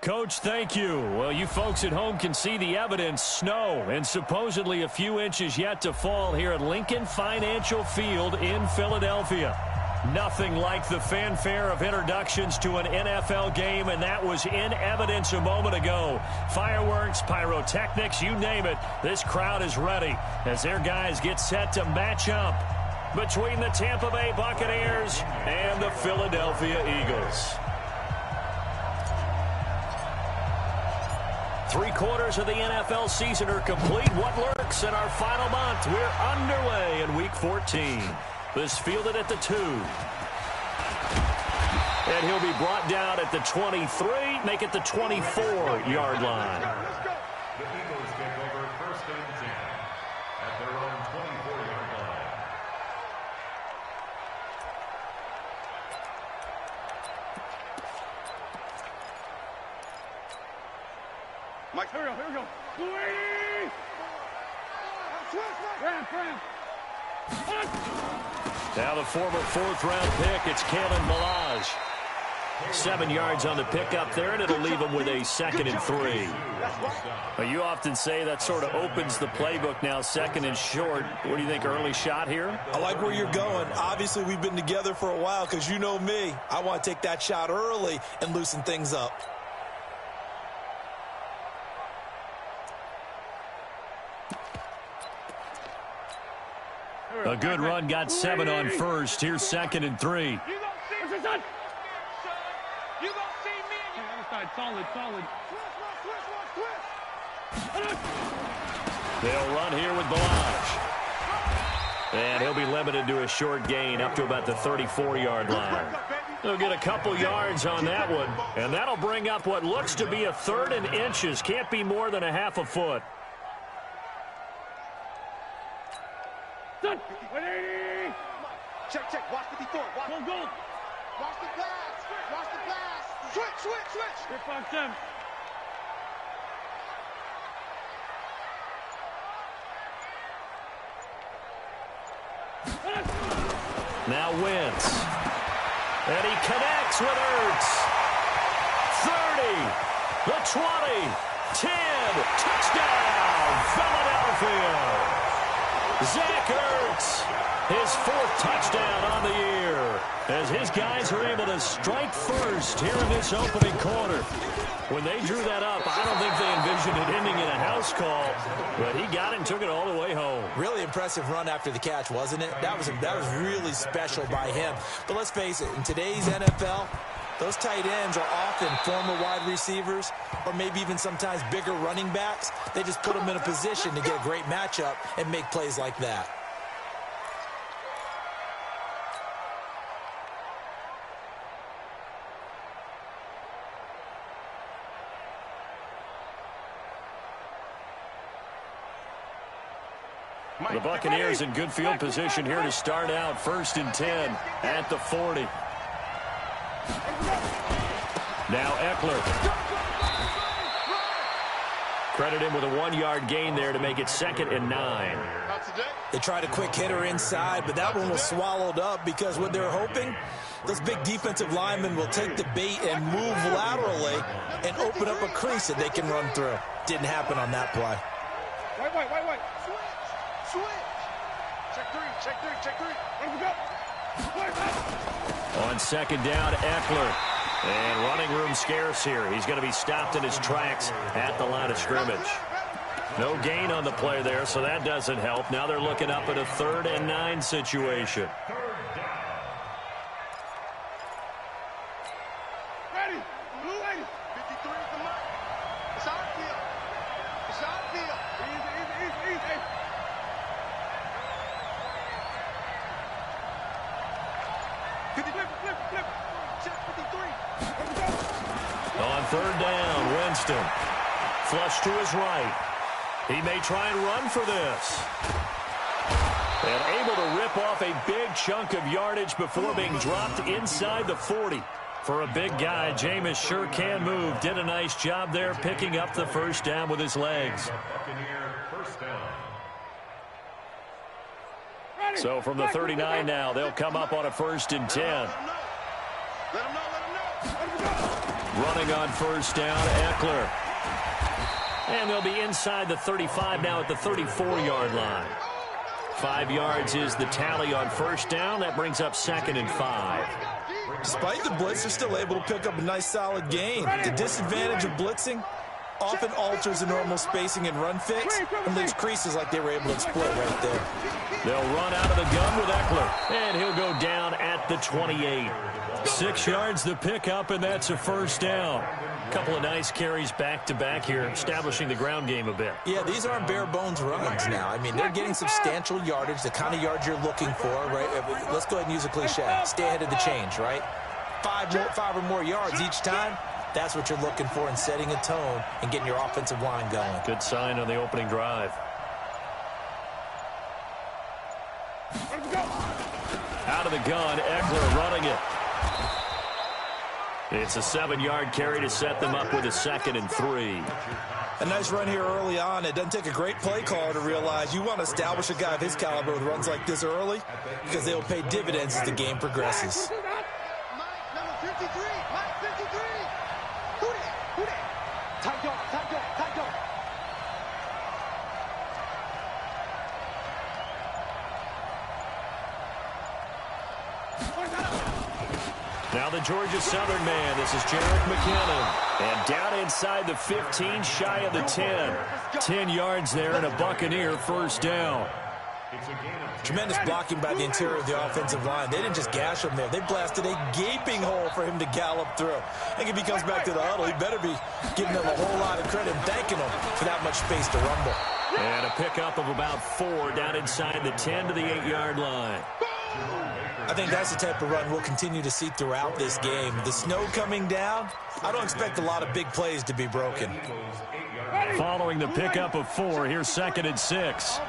Coach, thank you. Well, you folks at home can see the evidence. Snow and supposedly a few inches yet to fall here at Lincoln Financial Field in Philadelphia. Nothing like the fanfare of introductions to an NFL game, and that was in evidence a moment ago. Fireworks, pyrotechnics, you name it. This crowd is ready as their guys get set to match up between the Tampa Bay Buccaneers and the Philadelphia Eagles. 3/4 of the NFL season are complete. What lurks in our final month? We're underway in Week 14. This fielded at the 2. And he'll be brought down at the 23, make it the 24-yard line. The Eagles take over 1st and 10 at their own 24-yard line. Mike, here we go. Now the former 4th-round pick, it's Kalen Ballage. 7 yards on the pickup there, and it'll leave him with a 2nd and 3. Well, you often say that sort of opens the playbook now, 2nd and short. What do you think, early shot here? I like where you're going. Obviously, we've been together for a while because you know me. I want to take that shot early and loosen things up. A good run, got 7 on first. Here's 2nd and 3. You gonna see me and you. Solid. They'll run here with Ballage. And he'll be limited to a short gain up to about the 34-yard line. They'll get a couple yards on that one, and that'll bring up what looks to be a 3rd and inches. Can't be more than a half a foot. Check. Watch 54. Go. Watch the pass. Switch. Here, 5-7. Now Wentz. And he connects with Ertz. 30, the 20, 10, touchdown, Philadelphia. Zach Ertz, his 4th touchdown on the year, as his guys are able to strike first here in this opening quarter. When they drew that up, I don't think they envisioned it ending in a house call, but he got it and took it all the way home. Really impressive run after the catch, wasn't it? That was really special by him. But let's face it, in today's NFL, those tight ends are often former wide receivers or maybe even sometimes bigger running backs. They just put them in a position to get a great matchup and make plays like that. The Buccaneers in good field position here to start out 1st and 10 at the 40. Now Eckler. Credit him with a 1-yard gain there to make it 2nd and 9. They tried a quick hitter inside, but that one was swallowed up because what they're hoping, those big defensive linemen will take the bait and move laterally and open up a crease that they can run through. Didn't happen on that play. Wait. Switch. Check three. Let's go. On 2nd down, Eckler. And running room scarce here. He's going to be stopped in his tracks at the line of scrimmage. No gain on the play there, so that doesn't help. Now they're looking up at a 3rd and 9 situation. Ready. Blue lady. 53 is the mark. It's our field. Easy. Flip. Check 53. On 3rd down, Winston. Flush to his right. He may try and run for this. And able to rip off a big chunk of yardage before being dropped inside the 40. For a big guy, Jameis sure can move. Did a nice job there picking up the first down with his legs. So from the 39 now, they'll come up on a 1st and 10. Running on first down, Eckler. And they'll be inside the 35 now at the 34-yard line. 5 yards is the tally on first down. That brings up 2nd and 5. Despite the blitz, they're still able to pick up a nice solid gain. The disadvantage of blitzing often alters the normal spacing and run fix and leaves creases like they were able to exploit right there. They'll run out of the gun with Eckler, and he'll go down at the 28. 6 yards the pickup, and that's a first down. A couple of nice carries back-to-back here, establishing the ground game a bit. Yeah, these aren't bare-bones runs now. I mean, they're getting substantial yardage, the kind of yards you're looking for, right? Let's go ahead and use a cliche. Stay ahead of the change, right? 5 or more yards each time. That's what you're looking for in setting a tone and getting your offensive line going. Good sign on the opening drive. Out of the gun, Eckler running it. It's a 7-yard carry to set them up with a 2nd and 3. A nice run here early on. It doesn't take a great play caller to realize you want to establish a guy of his caliber with runs like this early because they will pay dividends as the game progresses. Number 53, Mike 53. Who that? Tight dog. Now the Georgia Southern man. This is Jerick McKinnon. And down inside the 15, shy of the 10. 10 yards there and a Buccaneer first down. Tremendous blocking by the interior of the offensive line. They didn't just gash him there. They blasted a gaping hole for him to gallop through. I think if he comes back to the huddle, he better be giving them a whole lot of credit and thanking them for that much space to rumble. And a pickup of about 4 down inside the 10 to the 8-yard line. I think that's the type of run we'll continue to see throughout this game. The snow coming down, I don't expect a lot of big plays to be broken. Following the pickup of 4, here's 2nd and 6.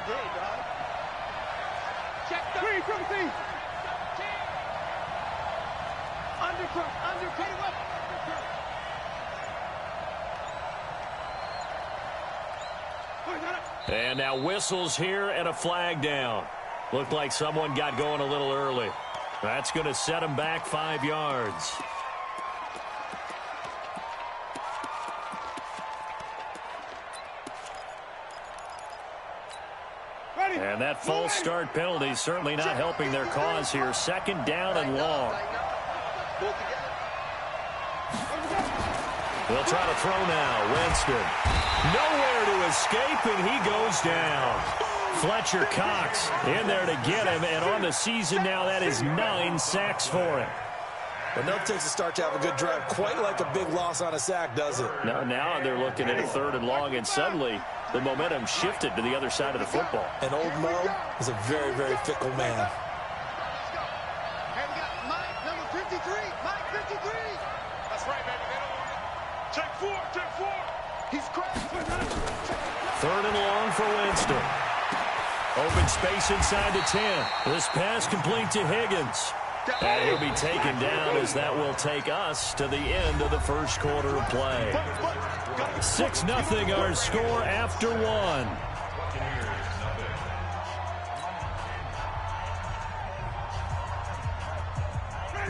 And now whistles here and a flag down. Looked like someone got going a little early. That's going to set him back 5 yards. And that false start penalty certainly not helping their cause here. 2nd down and long. They'll try to throw now. Winston. Nowhere to escape, and he goes down. Fletcher Cox in there to get him, and on the season now, that is 9 sacks for him. But no takes a start to have a good drive. Quite like a big loss on a sack, does it? No, now they're looking at a 3rd and long, and suddenly the momentum shifted to the other side of the football. And old Mo is a very, very fickle man. And we got Mike, number 53. Mike 53. That's right, baby. They don't want it. Check 4. He's cracked. 3rd and long for Winston. Open space inside the 10. This pass complete to Higgins. And he'll be taken down as that will take us to the end of the first quarter of play. 6-0 our score after 1.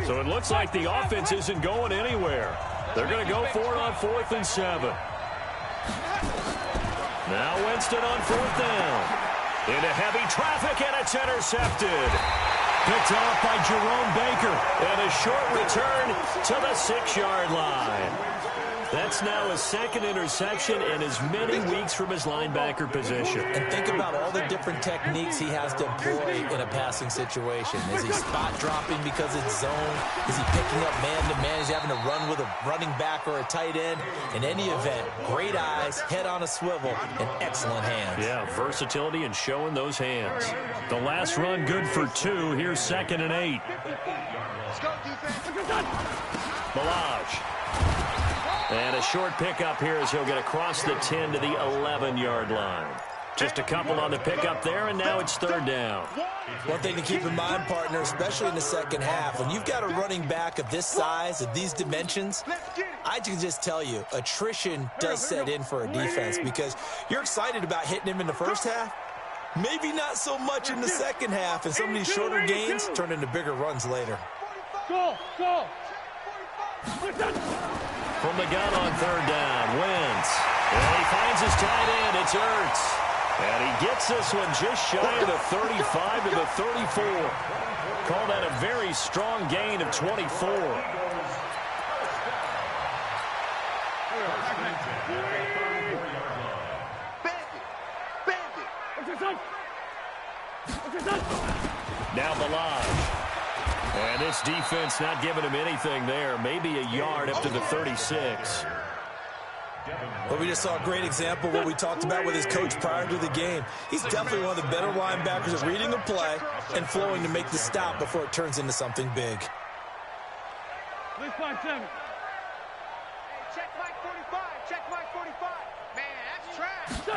So it looks like the offense isn't going anywhere. They're going to go for it on 4th and 7. Now Winston on 4th down. Into heavy traffic, and it's intercepted. Picked off by Jerome Baker. And a short return to the 6-yard line. That's now his 2nd interception in as many weeks from his linebacker position. And think about all the different techniques he has to employ in a passing situation. Is he spot dropping because it's zone? Is he picking up man-to-man? Is he having to run with a running back or a tight end? In any event, great eyes, head on a swivel, and excellent hands. Yeah, versatility and showing those hands. The last run good for 2. Here's 2nd and 8. Balaj. And a short pickup here as he'll get across the 10 to the 11-yard line. Just a couple on the pickup there, and now it's third down. One thing to keep in mind, partner, especially in the second half, when you've got a running back of this size, of these dimensions, I can just tell you, attrition does set in for a defense because you're excited about hitting him in the first half. Maybe not so much in the second half, and some of these shorter gains turn into bigger runs later. Go! From the gun on third down, Wentz. And he finds his tight end, it's Ertz. And he gets this one just shy of the 35 to the 34. Call that a very strong gain of 24. Now Balaj. And this defense not giving him anything there. Maybe a yard up to the 36. But we just saw a great example of what we talked about with his coach prior to the game. He's definitely one of the better linebackers at reading a play and flowing to make the stop before it turns into something big. Check Mike 45. Check Mike 45. Man, that's trash.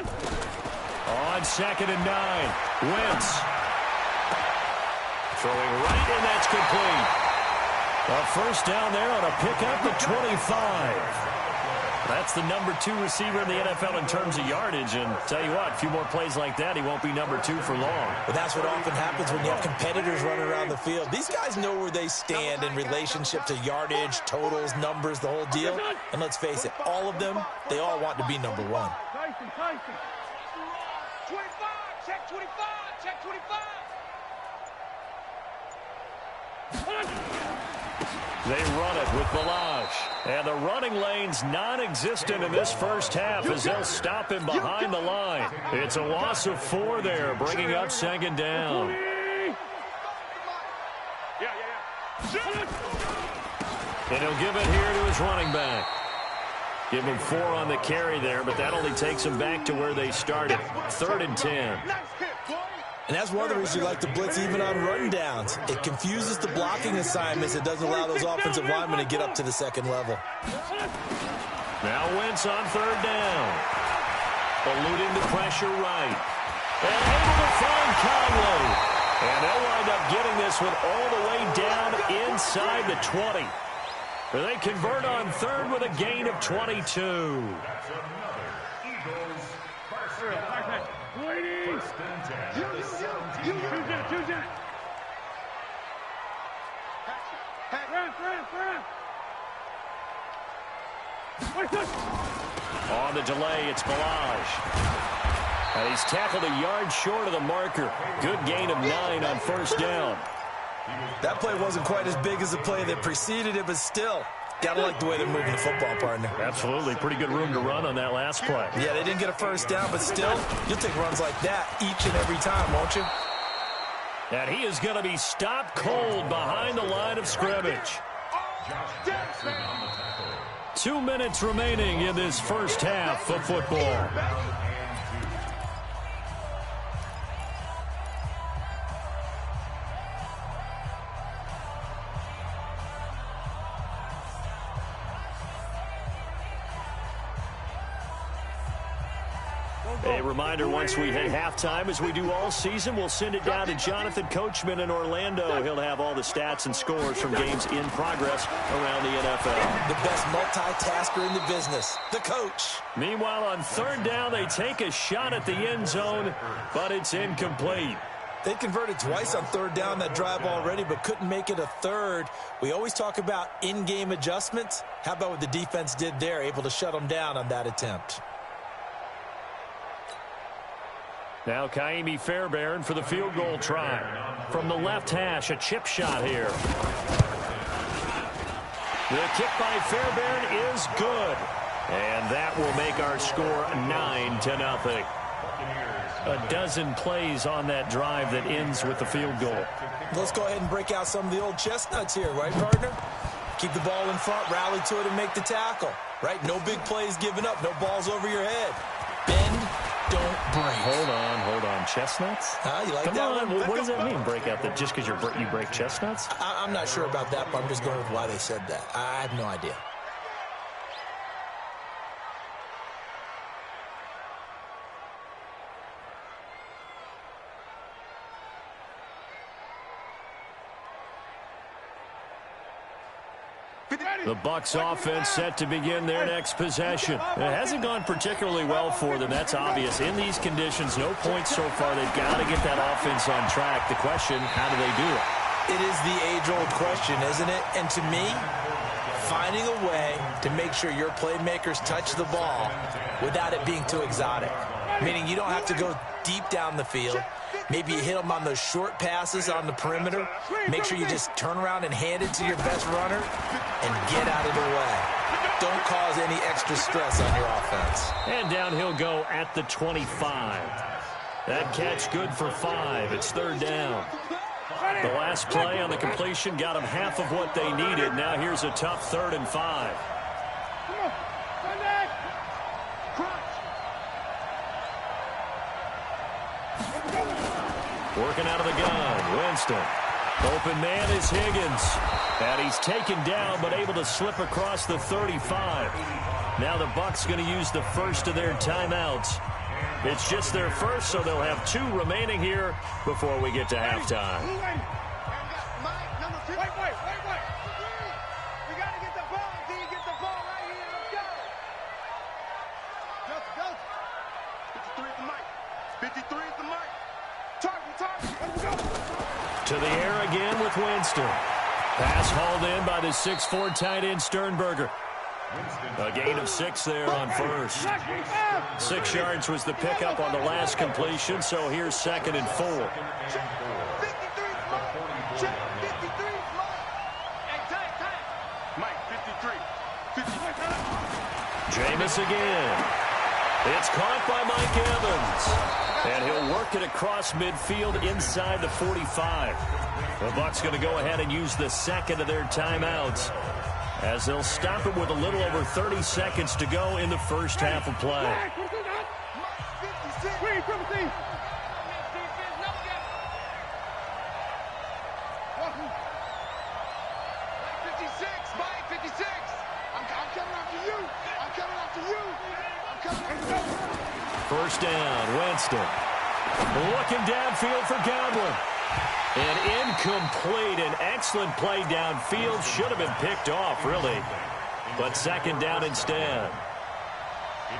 On second and 9. Wentz. Throwing right, and that's complete. A first down there on a pickup at 25. That's the number 2 receiver in the NFL in terms of yardage. And tell you what, a few more plays like that, he won't be number 2 for long. But that's what often happens when you have competitors running around the field. These guys know where they stand in relationship to yardage, totals, numbers, the whole deal. And let's face it, all of them, they all want to be number 1. Tyson. 25. Check 25. Check 25. They run it with Balaj. And the running lane's non-existent in this first half as they'll stop him behind the line. It's a loss of 4 there, bringing up second down. And he'll give it here to his running back. Give him 4 on the carry there, but that only takes him back to where they started. 3rd and 10. And that's one of the reasons you like to blitz even on run downs. It confuses the blocking assignments. It doesn't allow those offensive linemen to get up to the second level. Now Wentz on third down. Eluding the pressure right. And able to find Conley. And they'll wind up getting this one all the way down inside the 20. They convert on third with a gain of 22. That's another Eagles first and 10. Choose it. On the delay, it's Balaj. And he's tackled a yard short of the marker. Good gain of 9 on first down. That play wasn't quite as big as the play that preceded it, but still, gotta like the way they're moving the football, partner. Absolutely. Pretty good room to run on that last play. Yeah, they didn't get a first down, but still, you'll take runs like that each and every time, won't you? And he is going to be stopped cold behind the line of scrimmage. 2 minutes remaining in this first half of football. A reminder, once we hit halftime, as we do all season, we'll send it down to Jonathan Coachman in Orlando. He'll have all the stats and scores from games in progress around the NFL. The best multitasker in the business, the coach. Meanwhile, on third down, they take a shot at the end zone, but it's incomplete. They converted twice on third down that drive already, but couldn't make it a third. We always talk about in-game adjustments. How about what the defense did there, able to shut them down on that attempt? Now Kaimi Fairbairn for the field goal try. From the left hash, a chip shot here. The kick by Fairbairn is good. And that will make our score 9-0. A dozen plays on that drive that ends with the field goal. Let's go ahead and break out some of the old chestnuts here, right, partner? Keep the ball in front, rally to it, and make the tackle, right? No big plays given up, no balls over your head. Bend, don't break. Hold on. Chestnuts? You like Come that on, one? what does that mean, break out? That just because you break chestnuts? I'm not sure about that, but I'm just going with why they said that. I have no idea. The Bucs offense set to begin their next possession. It hasn't gone particularly well for them. That's obvious. In these conditions, no points so far. They've got to get that offense on track. The question, how do they do it? It is the age-old question, isn't it? And to me, finding a way to make sure your playmakers touch the ball without it being too exotic. Meaning you don't have to go deep down the field. Maybe you hit them on those short passes on the perimeter. Make sure you just turn around and hand it to your best runner and get out of the way. Don't cause any extra stress on your offense. And down he'll go at the 25. That catch good for 5. It's third down. The last play on the completion got them half of what they needed. Now here's a tough 3rd and 5. Working out of the gun, Winston. Open man is Higgins. And he's taken down, but able to slip across the 35. Now the Bucs going to use the first of their timeouts. It's just their first, so they'll have 2 remaining here before we get to halftime. Wait. We got to get the ball. Can you get the ball right here? Let's go. 53 is the mic. 53 is the mic. Target. Let's go. To the air again with Winston. Pass hauled in by the 6'4" tight end Sternberger. A gain of 6 there on first. 6 yards was the pickup on the last completion, so here's 2nd and 4. 53 Check 53 Hey, time. Mike, 53. Jameis again. It's caught by Mike Evans. And he'll work it across midfield inside the 45. The Bucs going to go ahead and use the second of their timeouts, as they'll stop it with a little over 30 seconds to go in the first half of play. First down, Winston. Looking downfield for Godwin. And incomplete. An excellent play downfield. Should have been picked off, really. But 2nd down instead.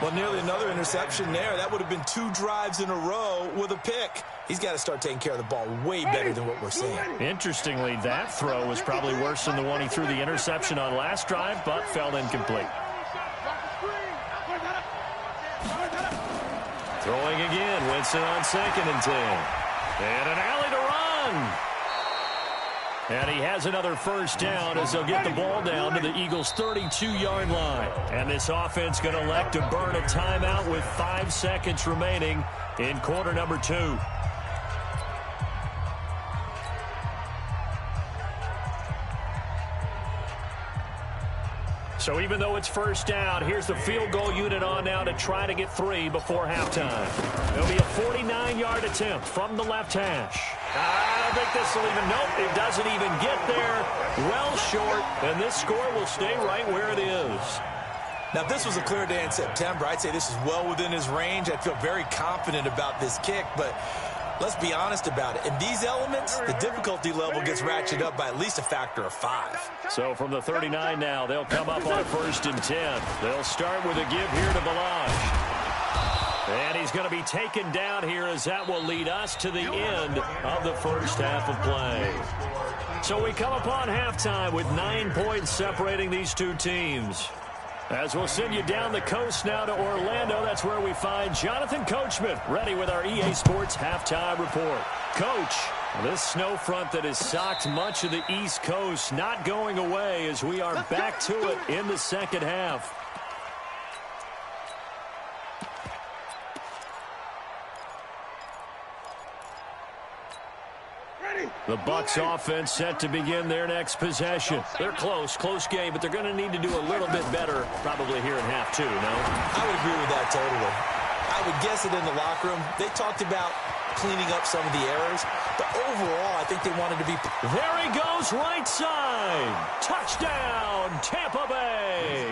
Well, nearly another interception there. That would have been 2 drives in a row with a pick. He's got to start taking care of the ball way better than what we're seeing. Interestingly, that throw was probably worse than the one he threw the interception on last drive, but fell incomplete. Throwing again, Winston on 2nd and 10. And an alley to run. And he has another first down as they'll get the ball down to the Eagles' 32-yard line. And this offense going to elect to burn a timeout with 5 seconds remaining in quarter number 2. So even though it's first down, here's the field goal unit on now to try to get 3 before halftime. It'll be a 49-yard attempt from the left hash. I don't think this will even, nope, it doesn't even get there. Well short, and this score will stay right where it is. Now, if this was a clear day in September, I'd say this is well within his range. I feel very confident about this kick, but let's be honest about it. In these elements, the difficulty level gets ratcheted up by at least a factor of 5. So from the 39 now, they'll come up on a 1st and 10. They'll start with a give here to Balaj. And he's going to be taken down here, as that will lead us to the end of the first half of play. So we come upon halftime with 9 points separating these 2 teams. As we'll send you down the coast now to Orlando, that's where we find Jonathan Coachman, ready with our EA Sports halftime report. Coach, this snow front that has socked much of the East Coast not going away as we are back to it in the second half. The Bucs offense set to begin their next possession. They're close game, but they're going to need to do a little bit better probably here in half 2, no? I would agree with that totally. I would guess it in the locker room. They talked about cleaning up some of the errors, but overall, I think they wanted to be... There he goes, right side. Touchdown, Tampa Bay.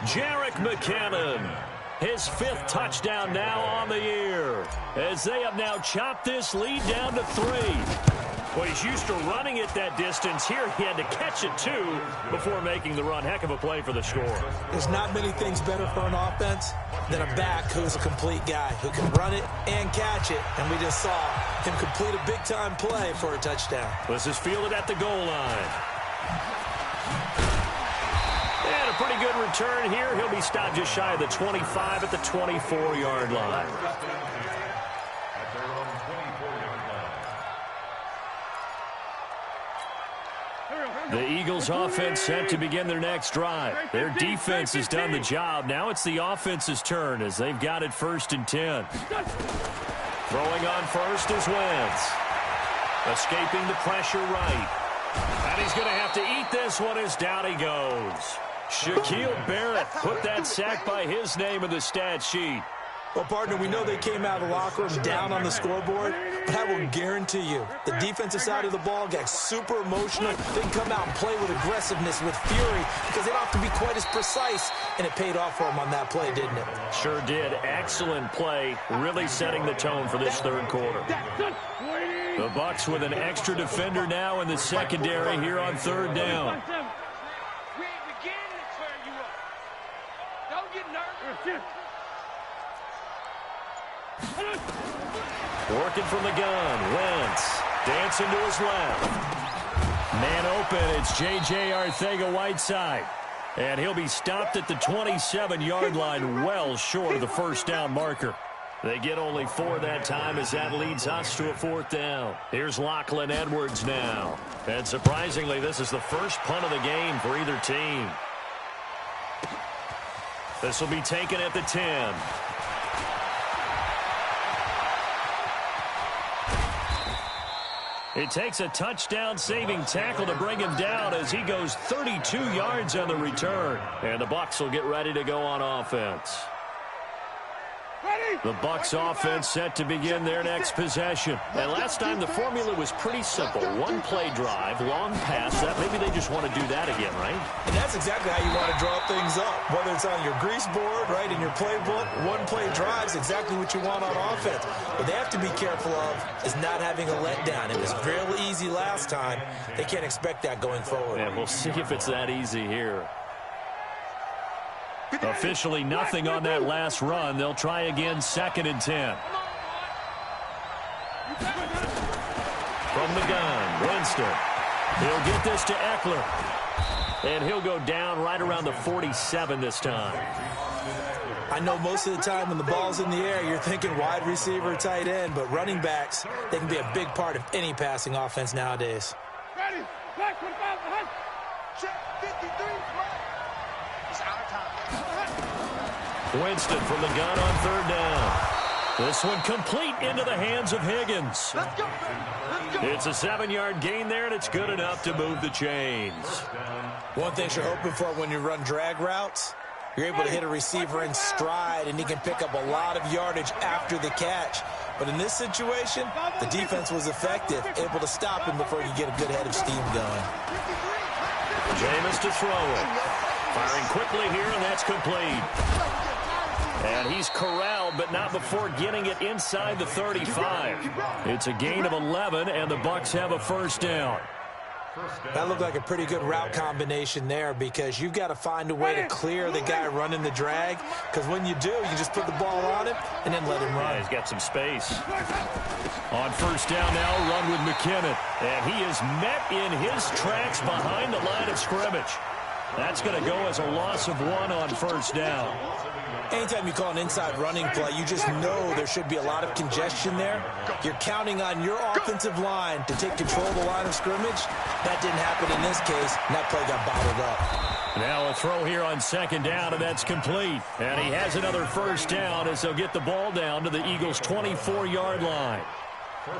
Jerick McKinnon. His 5th touchdown now on the year, as they have now chopped this lead down to 3. Well, he's used to running it that distance. Here he had to catch it, too, before making the run. Heck of a play for the score. There's not many things better for an offense than a back who's a complete guy, who can run it and catch it. And we just saw him complete a big-time play for a touchdown. This is fielded at the goal line. And a pretty good return here. He'll be stopped just shy of the 25 at the 24-yard line. The Eagles offense set to begin their next drive. Their defense has done the job. Now it's the offense's turn as they've got it 1st and 10. Throwing on first is Wentz. Escaping the pressure right. And he's going to have to eat this one as down he goes. Shaquille Barrett put that sack by his name in the stat sheet. Well, partner, we know they came out of the locker room down on the scoreboard, but I will guarantee you the defensive side of the ball got super emotional. They can come out and play with aggressiveness, with fury, because they don't have to be quite as precise, and it paid off for them on that play, didn't it? Sure did. Excellent play, really setting the tone for this 3rd quarter. The Bucs with an extra defender now in the secondary here on 3rd down. We ain't beginning to clear you up. Don't get nervous. Working from the gun, Wentz dancing to his left. Man open, it's J.J. Arcega-Whiteside. And he'll be stopped at the 27-yard line, well short of the 1st down marker. They get only 4 that time as that leads us to a 4th down. Here's Lachlan Edwards now. And surprisingly, this is the first punt of the game for either team. This will be taken at the 10. It takes a touchdown-saving tackle to bring him down as he goes 32 yards on the return. And the Bucs will get ready to go on offense. The Bucs offense set to begin their next possession. And last time the formula was pretty simple. 1-play drive, long pass. That maybe they just want to do that again, right? And that's exactly how you want to draw things up. Whether it's on your grease board, right, in your playbook, 1-play drive is exactly what you want on offense. What they have to be careful of is not having a letdown. It was real easy last time. They can't expect that going forward. And we'll see if it's that easy here. Officially nothing on that last run. They'll try again 2nd and 10. From the gun, Winston. He'll get this to Eckler. And he'll go down right around the 47 this time. I know most of the time when the ball's in the air, you're thinking wide receiver, tight end, but running backs, they can be a big part of any passing offense nowadays. Ready. Back with check 53. It's our time. Winston from the gun on 3rd down. This one complete into the hands of Higgins. Let's go. It's a 7-yard gain there, and it's good enough to move the chains. One thing you're hoping for when you run drag routes, you're able to hit a receiver in stride, and he can pick up a lot of yardage after the catch. But in this situation, the defense was effective, able to stop him before you get a good head of steam going. Jameis to throw it. Firing quickly here, and that's complete. And he's corralled, but not before getting it inside the 35. It's a gain of 11, and the Bucs have a 1st down. That looked like a pretty good route combination there because you've got to find a way to clear the guy running the drag, because when you do, you just put the ball on him and then let him run. Yeah, he's got some space. On 1st down now, run with McKinnon. And he is met in his tracks behind the line of scrimmage. That's going to go as a loss of 1 on 1st down. Anytime you call an inside running play, you just know there should be a lot of congestion there. You're counting on your offensive line to take control of the line of scrimmage. That didn't happen in this case, and that play got bottled up. Now a throw here on 2nd down, and that's complete. And he has another 1st down as they'll get the ball down to the Eagles' 24-yard line.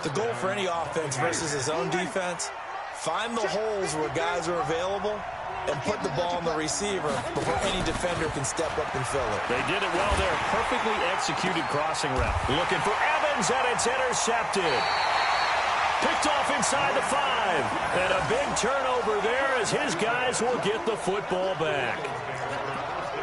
The goal for any offense versus his own defense, find the holes where guys are available and put the ball on the receiver before any defender can step up and fill it. They did it well there. Perfectly executed crossing route. Looking for Evans, and it's intercepted. Picked off inside the 5. And a big turnover there as his guys will get the football back.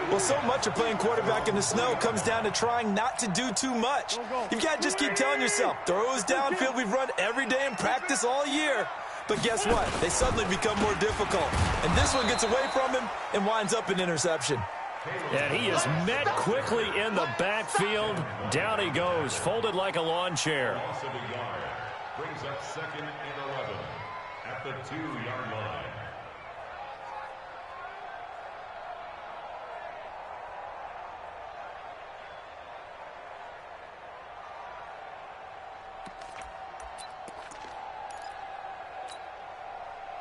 Well, so much of playing quarterback in the snow comes down to trying not to do too much. You've got to just keep telling yourself, throws downfield we've run every day in practice all year. But guess what? They suddenly become more difficult. And this one gets away from him and winds up an interception. And he is met quickly in the backfield. Down he goes, folded like a lawn chair. Loss of a yard. Brings up 2nd and 11 at the 2-yard line.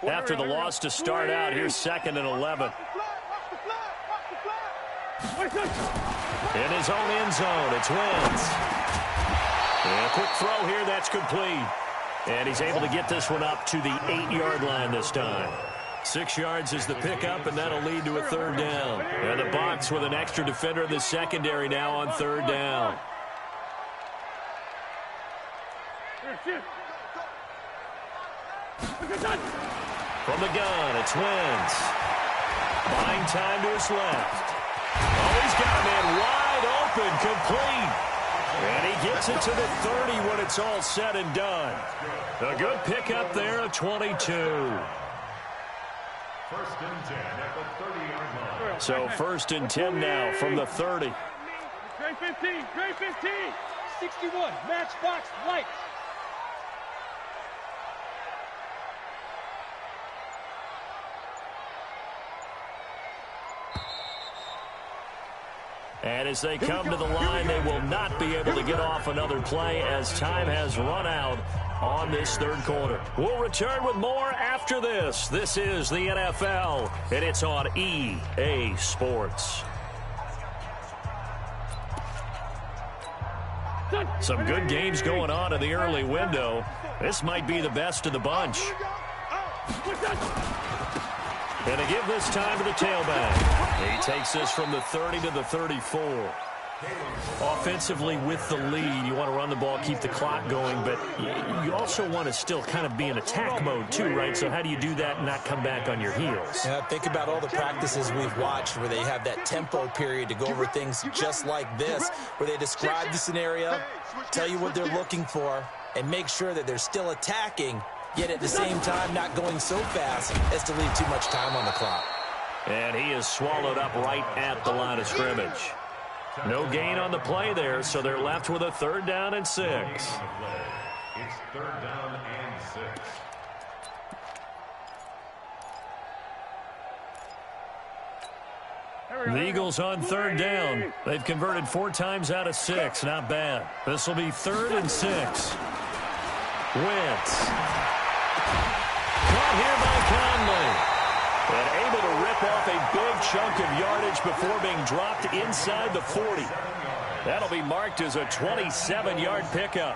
After the loss to start out, here's 2nd and 11. In his own end zone, it's Wentz. And a quick throw here, that's complete. And he's able to get this one up to the 8-yard line this time. 6 yards is the pickup, and that'll lead to a 3rd down. And the box with an extra defender in the secondary now on 3rd down. From the gun, it's Wentz. Buying time to his left. Oh, he's got a man wide open, complete. And he gets it to the 30 when it's all said and done. A good pickup there of 22. 1st and 10 at the 30-yard line. So 1st and 10 now from the 30. Grade 15, grade 15. 61, matchbox lights. And as they come to the line, they will not be able to get off another play as time has run out on this 3rd quarter. We'll return with more after this. This is the NFL, and it's on EA Sports. Some good games going on in the early window. This might be the best of the bunch. And to give this time to the tailback. He takes this from the 30 to the 34. Offensively with the lead, you want to run the ball, keep the clock going, but you also want to still kind of be in attack mode too, right? So how do you do that and not come back on your heels? Yeah, think about all the practices we've watched where they have that tempo period to go over things just like this, where they describe the scenario, tell you what they're looking for, and make sure that they're still attacking, yet at the same time not going so fast as to leave too much time on the clock. And he is swallowed up right at the line of scrimmage. No gain on the play there, so they're left with a 3rd down and 6. It's 3rd down and 6. The Eagles on 3rd down. They've converted 4 times out of 6. Not bad. This will be 3rd and 6. Wentz. Caught here by Conley. And able to rip off a big chunk of yardage before being dropped inside the 40. That'll be marked as a 27-yard pickup.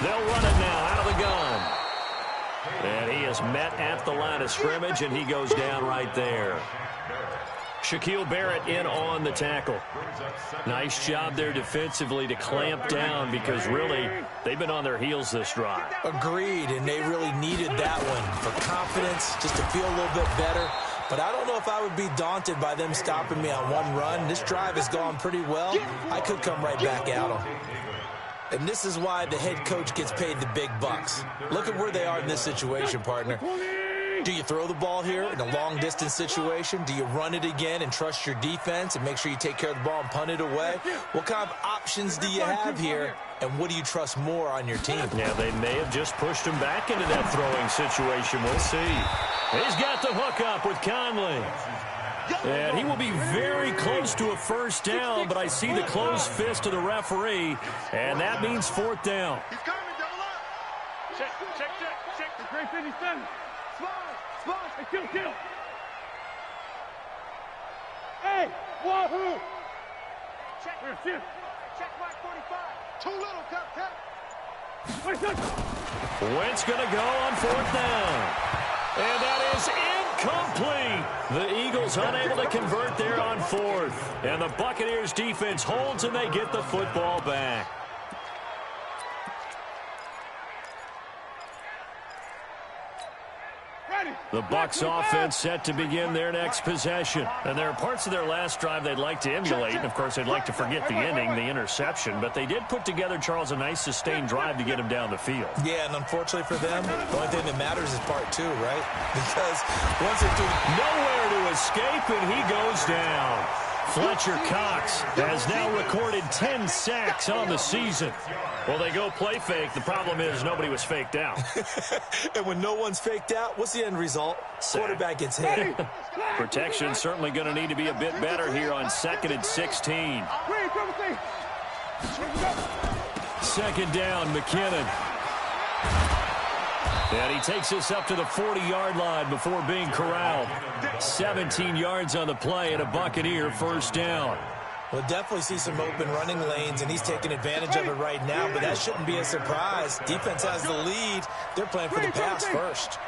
They'll run it now out of the gun. And he is met at the line of scrimmage, and he goes down right there. Shaquille Barrett in on the tackle. Nice job there defensively to clamp down because really they've been on their heels this drive. Agreed, and they really needed that one for confidence, just to feel a little bit better. But I don't know if I would be daunted by them stopping me on one run. This drive has gone pretty well. I could come right back at them. And this is why the head coach gets paid the big bucks. Look at where they are in this situation, partner. Do you throw the ball here in a long-distance situation? Do you run it again and trust your defense and make sure you take care of the ball and punt it away? What kind of options do you have here, and what do you trust more on your team? Yeah, they may have just pushed him back into that throwing situation. We'll see. He's got the hook up with Conley. And he will be very close to a 1st down, but I see the closed fist of the referee, and that means 4th down. He's coming, double up. Check. The great 57. Slide. Hey, kill. Hey, wahoo. Check. Check mark 45. Too little, cut. Wentz going to go on 4th down. And that is incomplete. The Eagles unable to convert there on 4th. And the Buccaneers defense holds and they get the football back. The Bucs offense set to begin their next possession. And there are parts of their last drive they'd like to emulate. And, of course, they'd like to forget the ending, the interception. But they did put together, Charles, a nice sustained drive to get him down the field. Yeah, and unfortunately for them, the only thing that matters is part two, right? Because once they're through... Nowhere to escape, and he goes down. Fletcher Cox has now recorded 10 sacks on the season. Well, they go play fake. The problem is nobody was faked out. And when no one's faked out, what's the end result? Quarterback gets hit. Protection certainly going to need to be a bit better here on 2nd and 16. Second down, McKinnon. And he takes us up to the 40-yard line before being corralled. 17 yards on the play and a Buccaneer first down. We'll definitely see some open running lanes, and he's taking advantage of it right now, but that shouldn't be a surprise. Defense has the lead. They're playing for the pass first.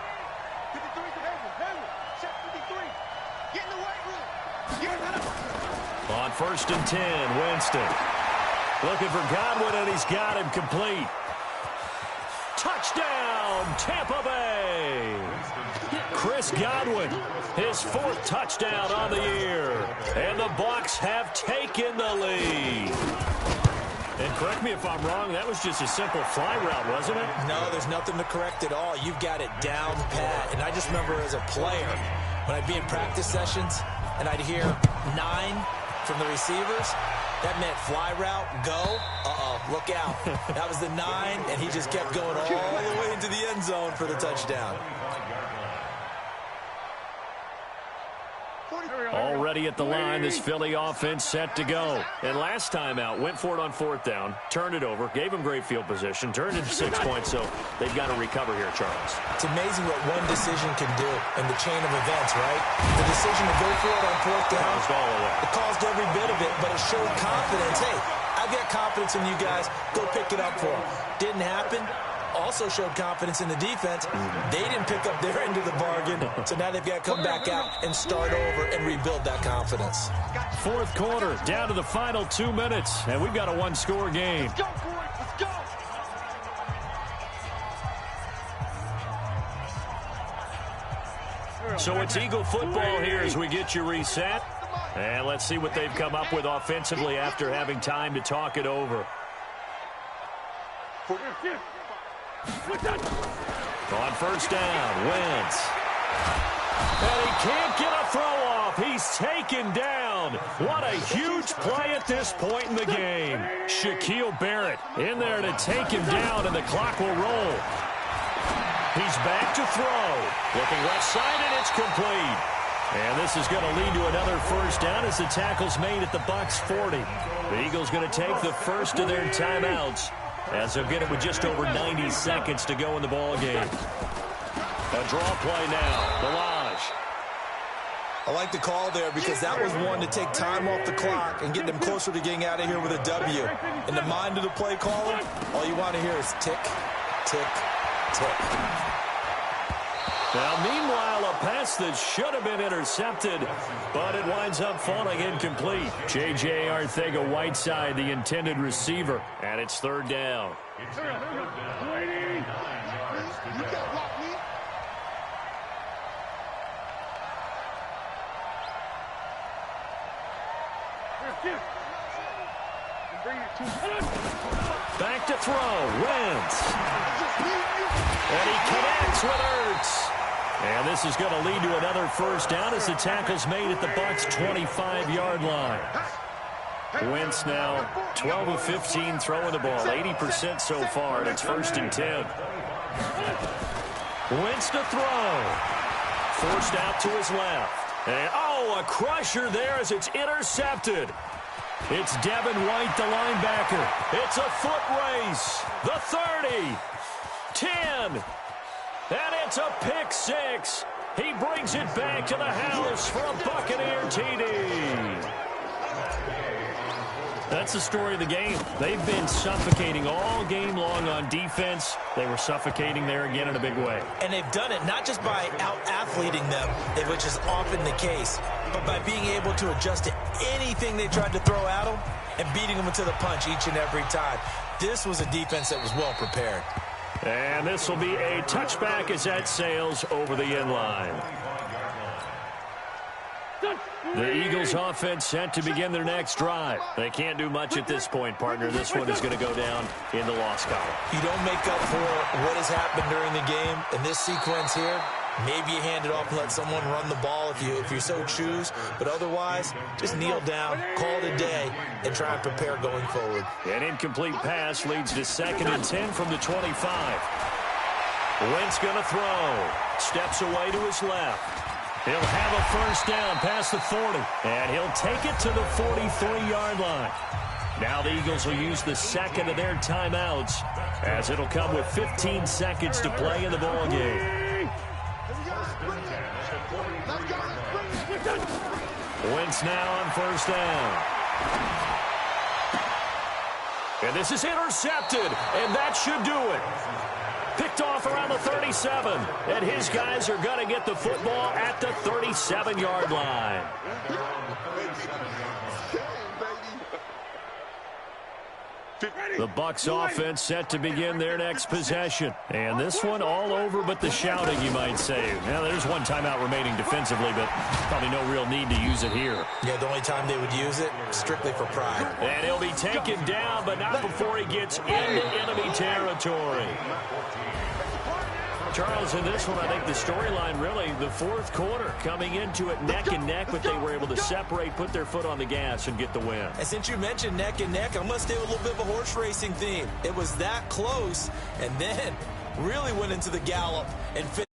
On 1st and 10, Winston. Looking for Godwin, and he's got him complete. Touchdown, Tampa Bay. Chris Godwin, his 4th touchdown on the year. And the Bucs have taken the lead. And correct me if I'm wrong, that was just a simple fly route, wasn't it? No, there's nothing to correct at all. You've got it down pat. And I just remember as a player, when I'd be in practice sessions and I'd hear 9 from the receivers, that meant fly route, go, look out. That was the 9, and he just kept going all the way into the end zone for the touchdown. Already at the line, this Philly offense set to go. And last time out, went for it on 4th down, turned it over, gave him great field position, turned it to 6 points, so they've got to recover here, Charles. It's amazing what one decision can do in the chain of events, right? The decision to go for it on 4th down, it caused every bit of it, but it showed confidence. Hey, I've got confidence in you guys. Go pick it up for them. Didn't happen. Also showed confidence in the defense. They didn't pick up their end of the bargain, so now they've got to come back out and start over and rebuild that confidence. 4th quarter, down to the final 2 minutes, and we've got a 1-score game. Let's go, boys. Let's go. So it's Eagle football here as we get you reset. And let's see what they've come up with offensively after having time to talk it over. On 1st down, Wentz. And he can't get a throw off. He's taken down. What a huge play at this point in the game. Shaquille Barrett in there to take him down, and the clock will roll. He's back to throw. Looking left side, and it's complete. And this is going to lead to another first down as the tackle's made at the Bucs 40. The Eagles going to take the first of their timeouts as they'll get it with just over 90 seconds to go in the ball game. A draw play now. Delage. I like the call there because that was one to take time off the clock and get them closer to getting out of here with a W. In the mind of the play caller, all you want to hear is tick, tick, tick. Now, meanwhile, a pass that should have been intercepted, but it winds up falling incomplete. J.J. Arcega-Whiteside, the intended receiver, and it's 3rd down. Back to throw, Wentz. And he connects with Ertz. And this is going to lead to another first down as the tackle's made at the Bucs' 25-yard line. Wentz now 12 of 15 throwing the ball, 80% so far, and it's 1st and 10. Wentz to throw. Forced out to his left. And, a crusher there as it's intercepted. It's Devin White, the linebacker. It's a foot race. The 30. 10. And it's a pick 6. He brings it back to the house for a Buccaneer TD. That's the story of the game. They've been suffocating all game long on defense. They were suffocating there again in a big way. And they've done it not just by out-athleting them, which is often the case, but by being able to adjust to anything they tried to throw at them and beating them to the punch each and every time. This was a defense that was well prepared. And this will be a touchback as that sails over the end line. The Eagles offense set to begin their next drive. They can't do much at this point, partner. This one is going to go down in the loss column. You don't make up for what has happened during the game. In this sequence here, maybe you hand it off and let someone run the ball if you so choose. But otherwise, just kneel down, call it a day, and try and prepare going forward. An incomplete pass leads to 2nd and 10 from the 25. Wentz going to throw. Steps away to his left. He'll have a first down past the 40, and he'll take it to the 43-yard line. Now the Eagles will use the second of their timeouts, as it'll come with 15 seconds to play in the ball game. Wentz now on first down. And this is intercepted, and that should do it. Picked off around the 37, and his guys are going to get the football at the 37-yard line. The Bucs offense set to begin their next possession. And this one all over but the shouting, you might say. Now, there's one timeout remaining defensively, but probably no real need to use it here. Yeah, the only time they would use it, strictly for pride. And he'll be taken down, but not before he gets into enemy territory. Charles, in this one, I think the storyline really, the fourth quarter, coming into it neck and neck, but they were able to separate, put their foot on the gas, and get the win. And since you mentioned neck and neck, I'm going to stay with a little bit of a horse racing theme. It was that close, and then really went into the gallop and finished.